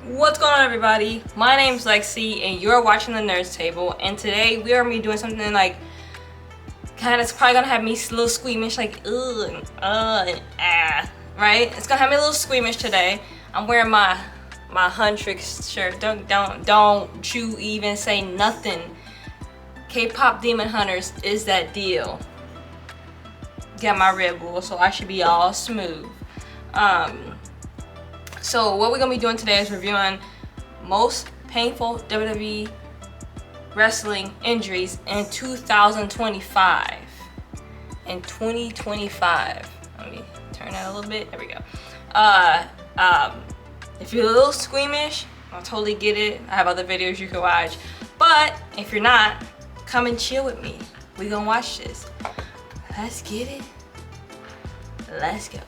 What's going on, everybody? My name's Lexi and you're watching the Nerds Table, and today we are gonna be doing something like it's probably gonna have me a little squeamish, like right? It's gonna have me a little squeamish today. I'm wearing my Huntrix shirt. Don't you even say nothing. K-pop Demon Hunters is that deal. Got my Red Bull, so I should be all smooth. So what we're gonna be doing today is reviewing most painful WWE wrestling injuries in 2025. In 2025. Let me turn that a little bit. There we go. If you're a little squeamish, I totally get it. I have other videos you can watch. But if you're not, come and chill with me. We gonna watch this. Let's get it. Let's go.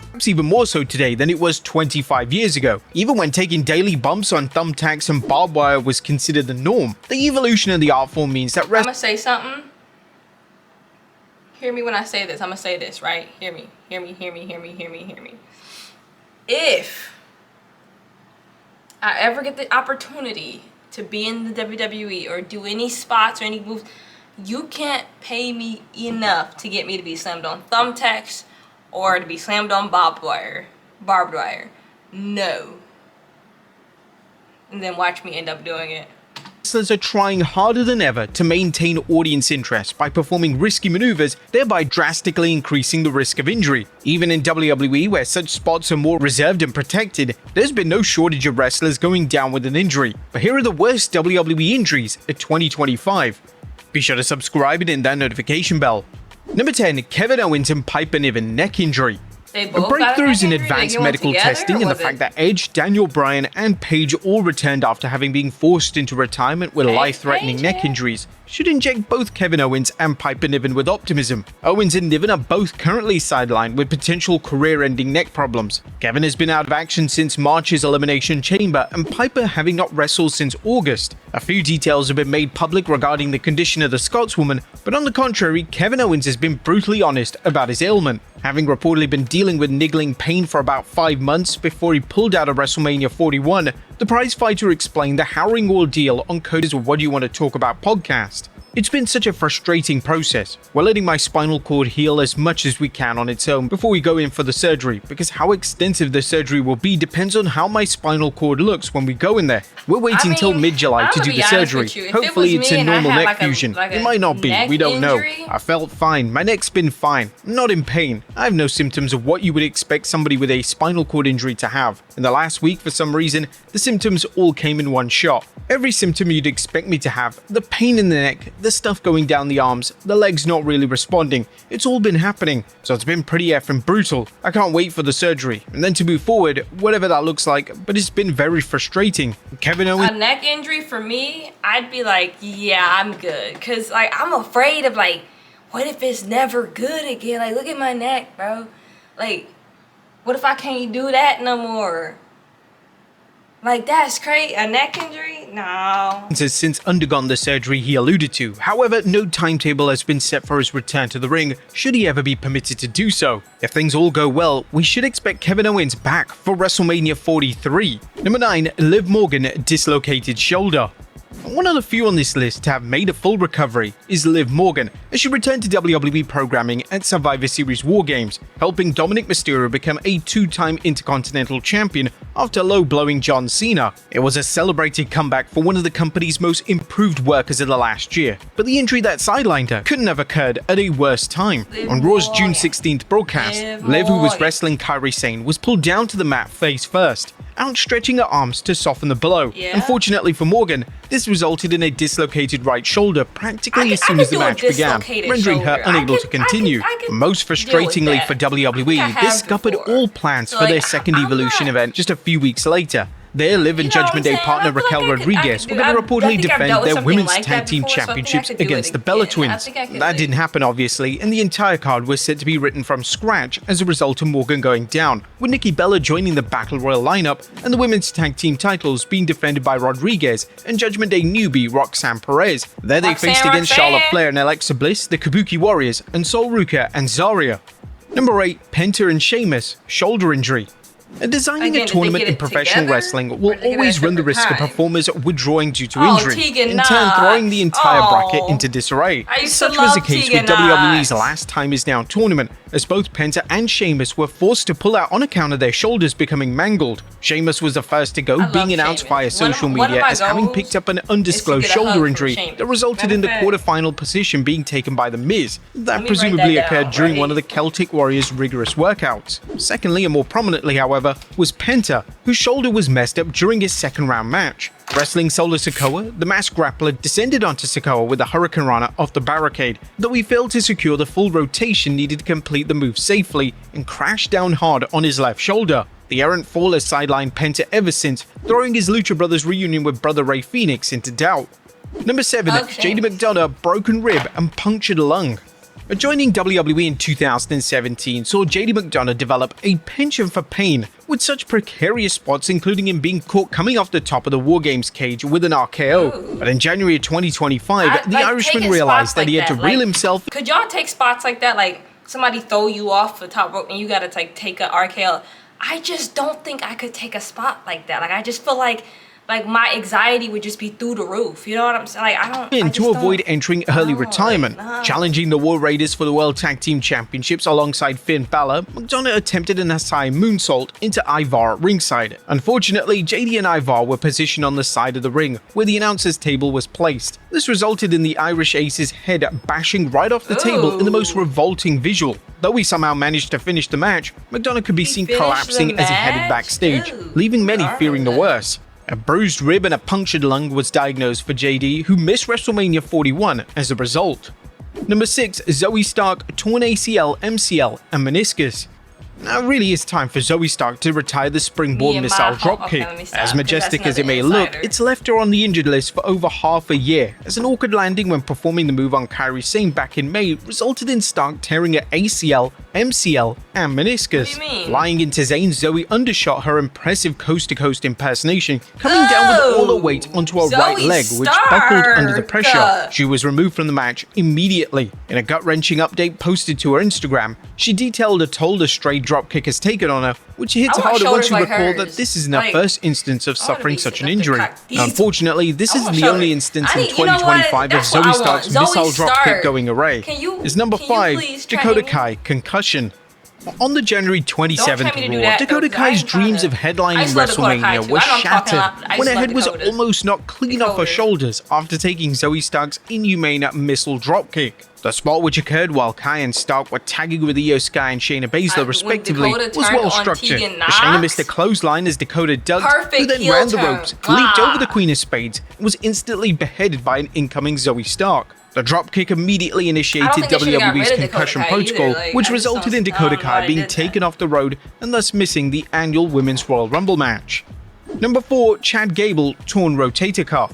Perhaps even more so today than it was 25 years ago. Even when taking daily bumps on thumbtacks and barbed wire was considered the norm, the evolution of the art form means that I'm gonna say something. Hear me when I say this. I'm gonna say this, right? Hear me. Hear me, hear me, hear me, hear me, hear me. If I ever get the opportunity to be in the WWE or do any spots or any moves, you can't pay me enough to get me to be slammed on thumbtacks or to be slammed on barbed wire. No. And then watch me end up doing it. Wrestlers are trying harder than ever to maintain audience interest by performing risky maneuvers, thereby drastically increasing the risk of injury. Even in WWE, where such spots are more reserved and protected, there's been no shortage of wrestlers going down with an injury. But here are the worst WWE injuries of 2025. Be sure to subscribe and hit that notification bell. Number 10. Kevin Owens and Piper Niven neck injury. They The both got a breakthroughs neck in injury? advanced They went medical together, testing or and the was fact it- that Edge, Daniel Bryan, and Paige all returned after having been forced into retirement with life-threatening Paige, neck yeah. injuries should inject both Kevin Owens and Piper Niven with optimism. Owens and Niven are both currently sidelined with potential career-ending neck problems. Kevin has been out of action since March's Elimination Chamber, and Piper having not wrestled since August. A few details have been made public regarding the condition of the Scotswoman, but on the contrary, Kevin Owens has been brutally honest about his ailment, having reportedly been dealing with niggling pain for about 5 months before he pulled out of WrestleMania 41. The prizefighter explained the harrowing ordeal on Cody's What Do You Want to Talk About podcast. It's been such a frustrating process. We're letting my spinal cord heal as much as we can on its own before we go in for the surgery, because how extensive the surgery will be depends on how my spinal cord looks when we go in there. We're waiting till mid-July to do the surgery. Hopefully it's a normal neck fusion. It might not be, we don't know. I felt fine, my neck's been fine, I'm not in pain. I have no symptoms of what you would expect somebody with a spinal cord injury to have. In the last week, for some reason, the symptoms all came in one shot. Every symptom you'd expect me to have, the pain in the neck, the stuff going down the arms, the legs not really responding, it's all been happening, so it's been pretty effing brutal. I can't wait for the surgery, and then to move forward, whatever that looks like, but it's been very frustrating. Kevin Owens... A neck injury for me, I'd be like, yeah, I'm good. Cause like, I'm afraid of like, what if it's never good again? Like, look at my neck, bro. Like, what if I can't do that no more? Like, that's crazy. A neck injury? No. Has since undergone the surgery he alluded to. However, no timetable has been set for his return to the ring, should he ever be permitted to do so. If things all go well, we should expect Kevin Owens back for WrestleMania 43. Number 9. Liv Morgan dislocated shoulder. One of the few on this list to have made a full recovery is Liv Morgan, as she returned to WWE programming at Survivor Series War Games, helping Dominic Mysterio become a 2-time Intercontinental Champion after low-blowing John Cena. It was a celebrated comeback for one of the company's most improved workers of the last year, but the injury that sidelined her couldn't have occurred at a worse time. On Raw's June 16th broadcast, Liv, who was wrestling Kairi Sane, was pulled down to the mat face first, outstretching her arms to soften the blow. Unfortunately for Morgan, this resulted in a dislocated right shoulder practically as soon as the match began, rendering her unable to continue. Most frustratingly for WWE, this scuppered all plans for their second Evolution event just a few weeks later. Their Liv and Judgment Day partner Raquel Rodriguez were going to reportedly defend their Women's Tag Team Championships against the Bella Twins. That didn't happen, obviously, and the entire card was set to be written from scratch as a result of Morgan going down, with Nikki Bella joining the Battle Royal lineup and the Women's Tag Team titles being defended by Rodriguez and Judgment Day newbie Roxanne Perez. There they faced against Charlotte Flair and Alexa Bliss, the Kabuki Warriors, and Sol Ruka and Zarya. Number 8. Penta and Sheamus, shoulder injury. And designing Again, a did they tournament get in it professional together? wrestling Or will did they get it always at run the separate risk of times? performers withdrawing due to Oh, injury, Tegan in turn throwing the Knox. entire Oh. bracket into disarray. I used to Such was the love case Tegan with WWE's Knox. Last Time Is Now tournament, as both Penta and Sheamus were forced to pull out on account of their shoulders becoming mangled. Sheamus was the first to go, I love being announced via Sheamus. social One of media my as having goals picked up an is to undisclosed get a hug shoulder from injury Sheamus. that resulted in the Matter of fact, quarterfinal position being taken by The Miz. Let That me presumably write that occurred down, during right? one of the Celtic Warriors' rigorous workouts. Secondly, and more prominently however, was Penta, whose shoulder was messed up during his second round match. Wrestling solo Sikoa, the masked grappler descended onto Sikoa with a Hurricane Rana off the barricade, though he failed to secure the full rotation needed to complete the move safely and crashed down hard on his left shoulder. The errant fall has sidelined Penta ever since, throwing his Lucha Brothers reunion with brother Rey Fenix into doubt. Number 7, Okay. JD McDonagh, broken rib and punctured lung. Joining WWE in 2017 saw JD McDonagh develop a penchant for pain, with such precarious spots including him being caught coming off the top of the War Games cage with an RKO. Ooh. But in January of 2025, the like, Irishman taking realized spots that he like had to that, reel like, himself. Could y'all take spots like that? Like somebody throw you off the top rope and you gotta like take a RKO. I just don't think I could take a spot like that. Like I just feel like my anxiety would just be through the roof. You know what I'm saying? Like I don't. I To just avoid don't- entering early No, retirement. no. Challenging the War Raiders for the World Tag Team Championships alongside Finn Balor, McDonagh attempted an Asai moonsault into Ivar at ringside. Unfortunately, JD and Ivar were positioned on the side of the ring, where the announcer's table was placed. This resulted in the Irish Ace's head bashing right off the table in the most Ooh. revolting visual. Though he somehow managed to finish the match, McDonagh could be seen finished the collapsing as he headed match? backstage, Ooh, leaving many fearing the darn. worst. A bruised rib and a punctured lung was diagnosed for JD, who missed WrestleMania 41 as a result. Number 6, Zoey Stark, torn ACL, MCL, and meniscus. Now it really is time for Zoey Stark to retire the springboard Me and missile my- dropkick. okay, let me stop, As 'cause majestic that's as it may another look, insider. it's left her on the injured list for over half a year, as an awkward landing when performing the move on Kairi Sane back in May resulted in Stark tearing her ACL, MCL, and meniscus. What do you mean? Flying into Zayn, Zoey undershot her impressive coast-to-coast impersonation, coming down with all her weight onto her right Zoey leg, which buckled under the Stark. pressure. She was removed from the match immediately. In a gut-wrenching update posted to her Instagram, she detailed a toll a stray dropkick has taken on her, which hits I want harder once you shoulders like recall that hers. this isn't her Like, first instance of I wanna suffering be such an sitting up injury. to cock these- Unfortunately, this I isn't want the only shoulders. instance I in need- you know what? 2025 of That's what I Zoey want. Stark's Zoey missile dropkick Stark. going array. Can you- Is number can you 5, please Dakota train me? Kai, concussion. On the January 27th Don't tell me to do Raw, that, Dakota though, 'cause I Kai's ain't trying dreams to- of I headlining used to love Dakota Kai, WrestleMania too. were I know I'm talking shattered loud, but I when used her to head love was Dakota. almost knocked clean off her Dakota. shoulders after taking Zoey Stark's inhumane missile dropkick. The spot, which occurred while Kai and Stark were tagging with Io Sky and Shayna Baszler When respectively, Dakota was turned well on structured. Tegan But Shayna Knox, missed a clothesline as Dakota ducked, who perfect then heel ran the turn. ropes, leaped over the Ah. Queen of Spades, and was instantly beheaded by an incoming Zoey Stark. The dropkick immediately initiated think they should've got WWE's rid of Dakota concussion Kai protocol, either, like, which I just resulted don't- in Dakota I don't know Kai why being they did that. taken off the road and thus missing the annual Women's Royal Rumble match. Number 4, Chad Gable, torn rotator cuff.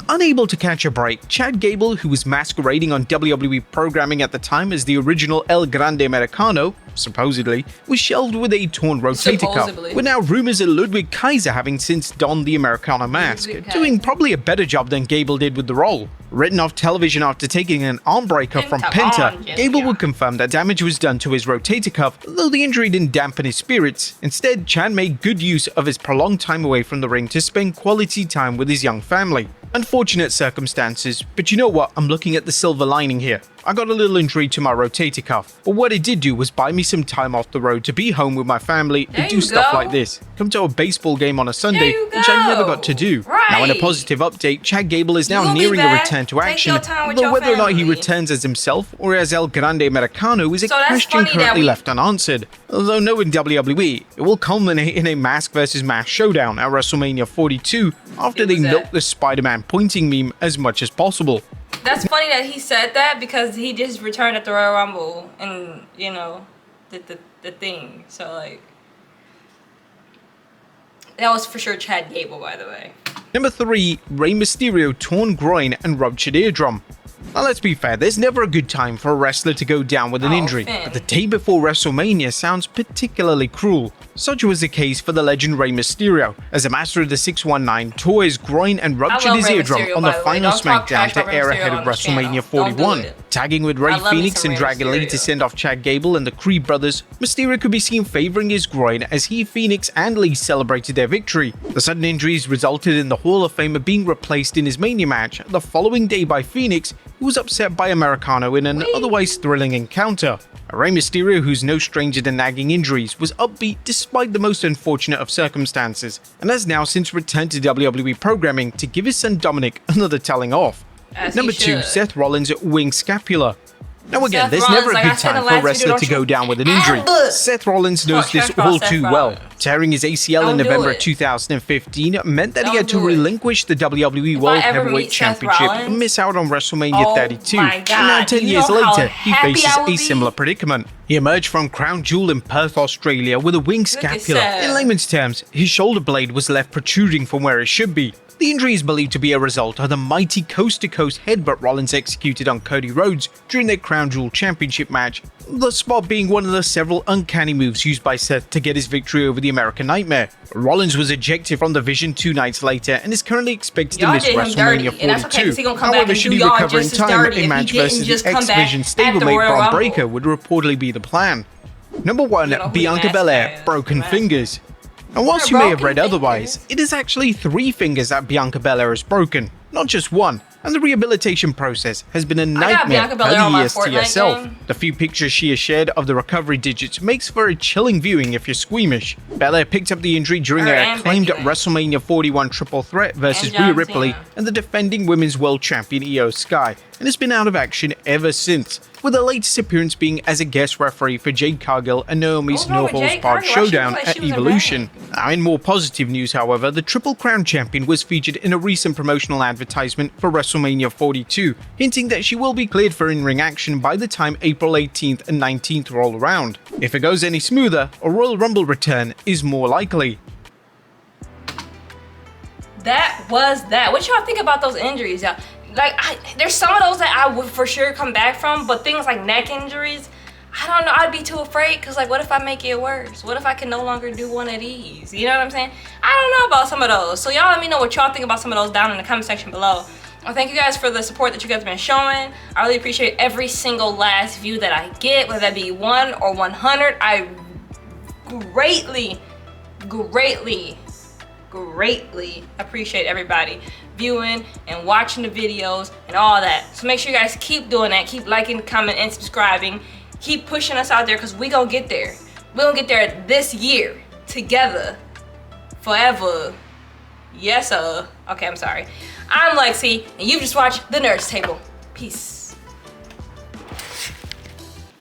Unable to catch a break, Chad Gable, who was masquerading on WWE programming at the time as the original El Grande Americano, supposedly, was shelved with a torn rotator cuff, Supposedly. with now rumors of Ludwig Kaiser having since donned the Americano mask, Ludwig doing Kaiser. probably a better job than Gable did with the role. Written off television after taking an arm breaker from Penta, Penta, Gable would confirm that damage was done to his rotator cuff, though the injury didn't dampen his spirits. Instead, Chad made good use of his prolonged time away from the ring to spend quality time with his young family. Unfortunate circumstances, but you know what? I'm looking at the silver lining here. I got a little injury to my rotator cuff, but what it did do was buy me some time off the road to be home with my family and There do you stuff go. like this. Come to a baseball game on a Sunday, you which I never go. got to do. Now, in a Right. positive update, Chad Gable is You now gonna be nearing a back. return to Take action, your time with though your whether or not he family. returns as himself or as El Grande Americano is a So that's question funny that currently we- left unanswered. Although knowing WWE, it will culminate in a mask versus mask showdown at WrestleMania 42 after It they was milk that. the Spider-Man pointing meme as much as possible. That's funny that he said that because he just returned at the Royal Rumble and, you know, did the thing. So, like, that was for sure Chad Gable, by the way. Number 3, Rey Mysterio torn groin and ruptured eardrum. Now let's be fair, there's never a good time for a wrestler to go down with an injury, Finn. but the day before WrestleMania sounds particularly cruel. Such was the case for the legend Rey Mysterio, as a master of the 619 tore his groin and ruptured his Rey eardrum Mysterio, on the by the way. final Don't talk SmackDown trash to about Rey air Mysterio ahead of on this channel. WrestleMania Don't do 41. it. Tagging with Rey I love me Fenix some and Rey Dragon Lee Mysterio. to send off Chad Gable and the Creed brothers, Mysterio could be seen favoring his groin as he, Phoenix, and Lee celebrated their victory. The sudden injuries resulted in the Hall of Famer being replaced in his Mania match the following day by Phoenix, who was upset by Americano in an otherwise thrilling encounter. Rey Mysterio, who's no stranger to nagging injuries, was upbeat despite the most unfortunate of circumstances, and has now since returned to WWE programming to give his son Dominic another telling off. As Number he 2, should. Seth Rollins' wing scapula. Now again, Seth there's Rollins, never a like I good said in time the for a last wrestler video, to don't go you down with an injury. ever Seth Rollins knows talk this trash about all Seth too well. Rollins. Tearing his ACL in Don't do November it. 2015 meant that he Don't had to do it. relinquish the WWE If World I ever Heavyweight meet Seth Championship Rollins, and miss out on WrestleMania oh 32. my And now God, 10 you years know how later, he happy faces I would a be? similar predicament. He emerged from Crown Jewel in Perth, Australia with a wing scapula. Seth. In layman's terms, his shoulder blade was left protruding from where it should be. The injury is believed to be a result of the mighty coast-to-coast headbutt Rollins executed on Cody Rhodes during their Crown Jewel Championship match, the spot being one of the several uncanny moves used by Seth to get his victory over the American Nightmare. Rollins was ejected from the Vision 2 nights later and is currently expected Y'all to miss did him WrestleMania dirty, and that's okay, 'cause 42. he gonna come back However, and should do he y'all recover in just as time, dirty a if match he didn't versus just the come back X-Vision at the stablemate Royal Braun Rumble. Breaker would reportedly be the plan. Number 1, You know who Bianca the Belair, mask is. broken The mask. fingers. And whilst Yeah, you may have broken read otherwise, fingers. it is actually 3 fingers that Bianca Belair has broken, not just one. And the rehabilitation process has been a nightmare Bianca Belair per on the my EST Fortnite herself. game. The few pictures she has shared of the recovery digits makes for a chilling viewing if you're squeamish. Belair picked up the injury during Her her and acclaimed Becky Lynch. WrestleMania 41 triple threat versus And John Rhea Ripley Cena. and the defending Women's World Champion Io Sky, and has been out of action ever since, with her latest appearance being as a guest referee for Jade Cargill and Naomi's What's wrong No with Holds Jade Barred Cargill? Why she showdown look like at she was in Evolution. Now, in more positive news, however, the Triple Crown champion was featured in a recent promotional advertisement for WrestleMania 42, hinting that she will be cleared for in-ring action by the time April 18th and 19th roll around. If it goes any smoother, a Royal Rumble return is more likely. That was that. What y'all think about those injuries, y'all? Like, there's some of those that I would for sure come back from, but things like neck injuries, I don't know. I'd be too afraid because, like, what if I make it worse? What if I can no longer do one of these? You know what I'm saying? I don't know about some of those. So y'all let me know what y'all think about some of those down in the comment section below. Well, thank you guys for the support that you guys have been showing. I really appreciate every single last view that I get, whether that be 1 or 100. I greatly appreciate everybody viewing and watching the videos and all that. So make sure you guys keep doing that. Keep liking, commenting, and subscribing. Keep pushing us out there because we gonna get there. We gonna get there this year together, forever. Yes, sir. Okay, I'm sorry. I'm Lexi, and you've just watched The Nerd's Table. Peace.